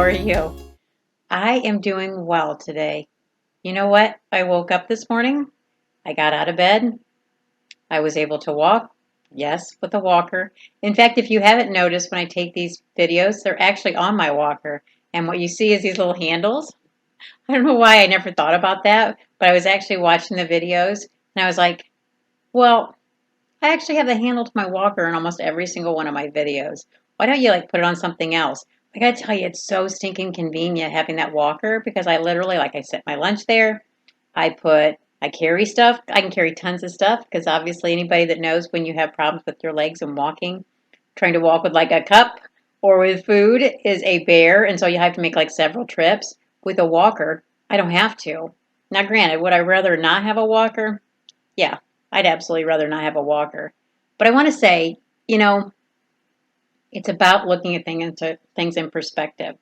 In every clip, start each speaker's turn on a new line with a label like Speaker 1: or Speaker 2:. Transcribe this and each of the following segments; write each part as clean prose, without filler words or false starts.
Speaker 1: are you? I am doing well today. You know what? I woke up this morning, I got out of bed, I was able to walk, yes, with a walker. In fact, if you haven't noticed when I take these videos, they're actually on my walker. And what you see is these little handles. I don't know why I never thought about that, but I was actually watching the videos and I was like, well, I actually have the handle to my walker in almost every single one of my videos. Why don't you put it on something else? I gotta tell you, it's so stinking convenient having that walker because I literally I set my lunch there. I carry stuff. I can carry tons of stuff because obviously anybody that knows when you have problems with your legs and walking, trying to walk with a cup or with food is a bear, and so you have to make several trips. With a walker, I don't have to. Now, granted, would I rather not have a walker? Yeah, I'd absolutely rather not have a walker. But I want to say, you know, it's about looking at things in perspective.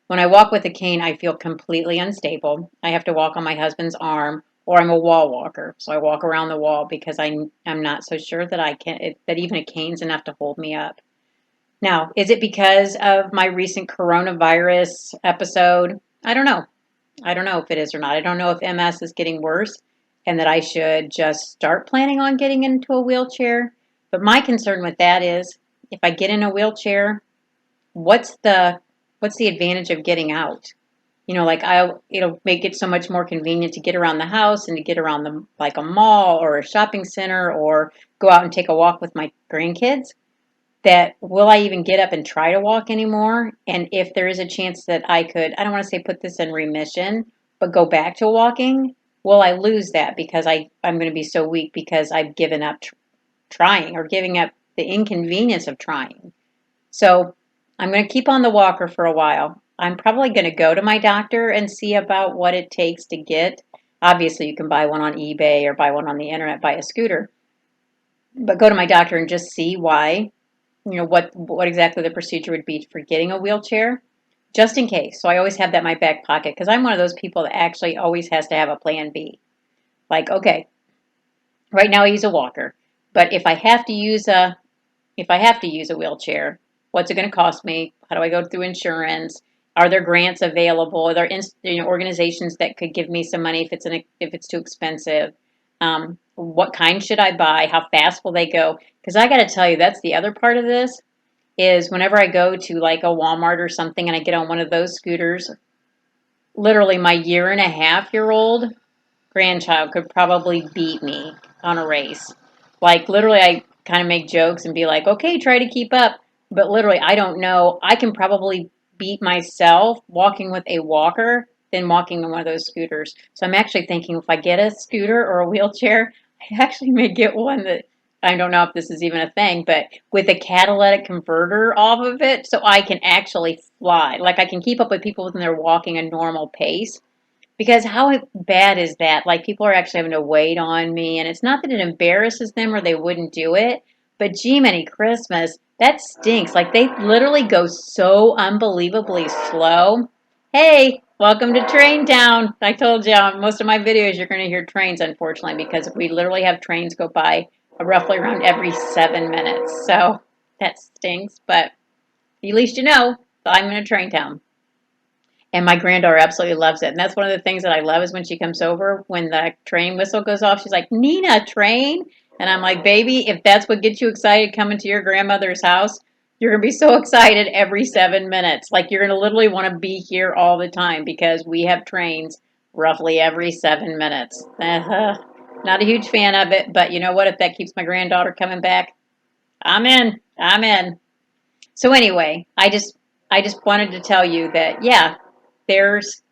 Speaker 1: When I walk with a cane, I feel completely unstable. I have to walk on my husband's arm, or I'm a wall walker, so I walk around the wall because I'm not so sure that that even a cane's enough to hold me up. Now, is it because of my recent coronavirus episode? I don't know. I don't know if it is or not. I don't know if MS is getting worse and that I should just start planning on getting into a wheelchair. But my concern with that is if I get in a wheelchair, what's the advantage of getting out? It'll make it so much more convenient to get around the house and to get around a mall or a shopping center or go out and take a walk with my grandkids. That will I even get up and try to walk anymore? And if there is a chance that I could, I don't want to say put this in remission, but go back to walking, will I lose that because I'm going to be so weak because I've given up trying or giving up the inconvenience of trying? So I'm going to keep on the walker for a while. I'm probably going to go to my doctor and see about what it takes to get. Obviously, you can buy one on eBay or buy one on the internet, buy a scooter, but go to my doctor and just see why what exactly the procedure would be for getting a wheelchair, just in case. So I always have that in my back pocket because I'm one of those people that actually always has to have a plan B. Okay, right now I use a walker, but if I have to use a wheelchair, what's it going to cost me? How do I go through insurance? Are there grants available? Are there organizations that could give me some money if it's too expensive? What kind should I buy? How fast will they go? Because I got to tell you, that's the other part of this is whenever I go to a Walmart or something and I get on one of those scooters, literally my 1.5-year-old grandchild could probably beat me on a race. Literally, I kind of make jokes and be like, okay, try to keep up. But literally, I don't know. I can probably beat myself walking with a walker than walking on one of those scooters. So I'm actually thinking if I get a scooter or a wheelchair, I actually may get one that I don't know if this is even a thing, but with a catalytic converter off of it so I can actually fly. I can keep up with people when they're walking a normal pace. Because how bad is that? People are actually having to wait on me, and it's not that it embarrasses them or they wouldn't do it, but gee, many Christmas, that stinks. They literally go so unbelievably slow. Hey, welcome to Train Town. I told you on most of my videos you're going to hear trains, unfortunately, because we literally have trains go by roughly around every 7 minutes. So that stinks, but at least you know I'm in a train town. And my granddaughter absolutely loves it. And that's one of the things that I love is when she comes over, when the train whistle goes off, she's like, Nina, train? And I'm like, baby, if that's what gets you excited coming to your grandmother's house, you're going to be so excited every 7 minutes. You're going to literally want to be here all the time because we have trains roughly every 7 minutes. Not a huge fan of it, but you know what? If that keeps my granddaughter coming back, I'm in. I'm in. So anyway, I just wanted to tell you that, yeah, there's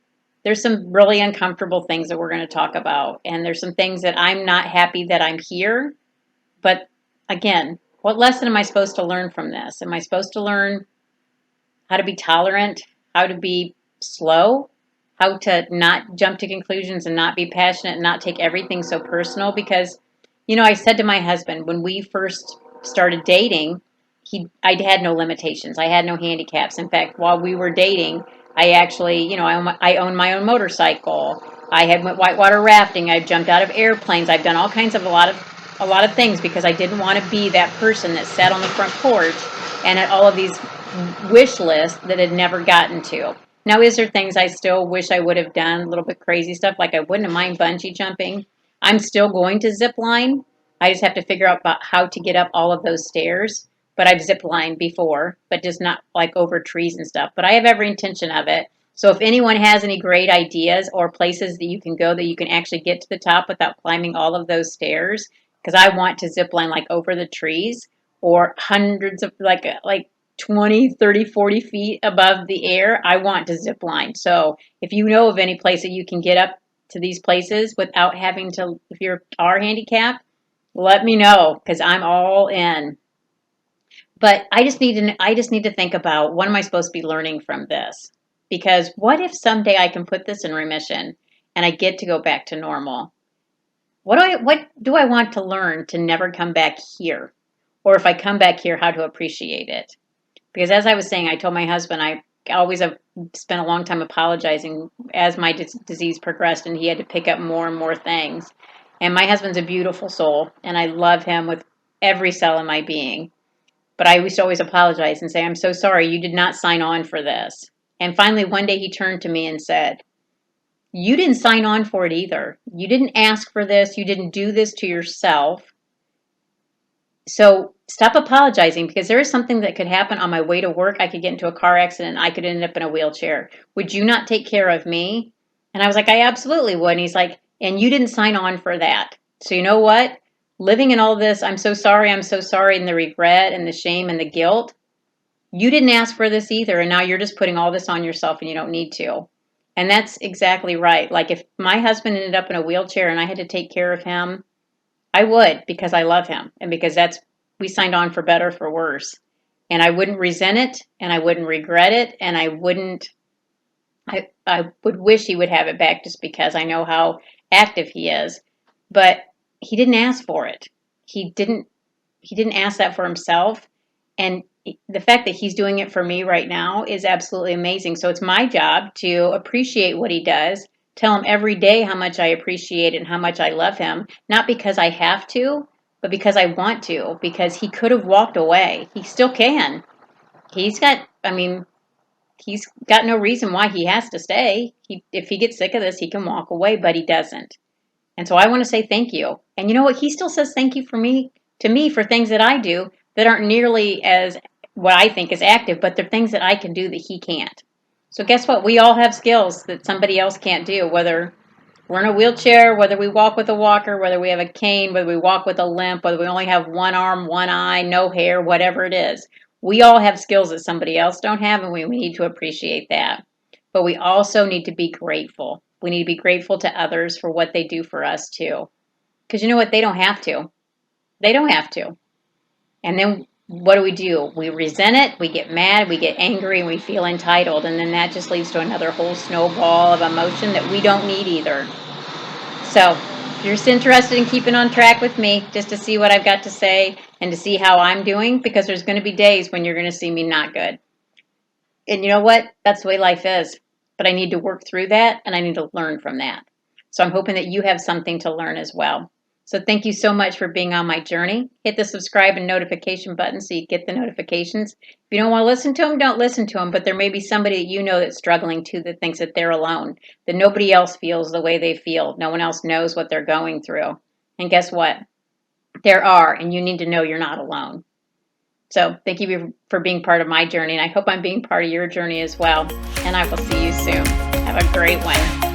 Speaker 1: there's some really uncomfortable things that we're going to talk about, and there's some things that I'm not happy that I'm here. But again, what lesson am I supposed to learn from this? Am I supposed to learn how to be tolerant, how to be slow, how to not jump to conclusions and not be passionate and not take everything so personal? Because, I said to my husband when we first started dating, I had no limitations. I had no handicaps. In fact, while we were dating, I actually, I owned my own motorcycle. I had went whitewater rafting. I've jumped out of airplanes. I've done all kinds of a lot of things because I didn't want to be that person that sat on the front porch and had all of these wish lists that had never gotten to. Now, is there things I still wish I would have done, a little bit crazy stuff, like I wouldn't have mind bungee jumping. I'm still going to zip line. I just have to figure out about how to get up all of those stairs. But I've zip lined before, but just not like over trees and stuff. But I have every intention of it. So if anyone has any great ideas or places that you can go that you can actually get to the top without climbing all of those stairs, because I want to zip line like over the trees or hundreds of like 20, 30, 40 feet above the air, I want to zip line. So if you know of any place that you can get up to these places without having to, if you are handicapped, let me know because I'm all in. But I just need to think about what am I supposed to be learning from this? Because what if someday I can put this in remission and I get to go back to normal? What do I want to learn to never come back here? Or if I come back here, how to appreciate it? Because as I was saying, I told my husband I always have spent a long time apologizing as my disease progressed and he had to pick up more and more things. And my husband's a beautiful soul and I love him with every cell in my being. But I used to always apologize and say, I'm so sorry, you did not sign on for this. And finally, one day he turned to me and said, you didn't sign on for it either. You didn't ask for this. You didn't do this to yourself. So stop apologizing because there is something that could happen on my way to work. I could get into a car accident. I could end up in a wheelchair. Would you not take care of me? And I was like, I absolutely would. And he's like, and you didn't sign on for that. So you know what? Living in all this, I'm so sorry, and the regret and the shame and the guilt. You didn't ask for this either. And now you're just putting all this on yourself and you don't need to. And that's exactly right. Like if my husband ended up in a wheelchair and I had to take care of him, I would because I love him and because we signed on for better, for worse. And I wouldn't resent it and I wouldn't regret it and I would wish he would have it back just because I know how active he is. But he didn't ask for it. He didn't ask that for himself. And the fact that he's doing it for me right now is absolutely amazing. So it's my job to appreciate what he does, tell him every day how much I appreciate it and how much I love him, not because I have to, but because I want to, because he could have walked away. He still can. He's got, I mean, he's got no reason why he has to stay. If he gets sick of this, he can walk away, but he doesn't. And so I want to say thank you. And you know what? He still says thank you to me for things that I do that aren't nearly as what I think is active, but they're things that I can do that he can't. So guess what? We all have skills that somebody else can't do, whether we're in a wheelchair, whether we walk with a walker, whether we have a cane, whether we walk with a limp, whether we only have one arm, one eye, no hair, whatever it is. We all have skills that somebody else don't have, and we need to appreciate that. But we also need to be grateful. We need to be grateful to others for what they do for us too. Because you know what? They don't have to. They don't have to. And then what do? We resent it, we get mad, we get angry, and we feel entitled. And then that just leads to another whole snowball of emotion that we don't need either. So if you're just interested in keeping on track with me, just to see what I've got to say and to see how I'm doing, because there's going to be days when you're going to see me not good. And you know what? That's the way life is. But I need to work through that and I need to learn from that. So I'm hoping that you have something to learn as well. So thank you so much for being on my journey. Hit the subscribe and notification button so you get the notifications. If you don't want to listen to them, don't listen to them. But there may be somebody that you know that's struggling too, that thinks that they're alone, that nobody else feels the way they feel. No one else knows what they're going through. And guess what? There are, and you need to know you're not alone. So thank you for being part of my journey, and I hope I'm being part of your journey as well. And I will see you soon. Have a great one.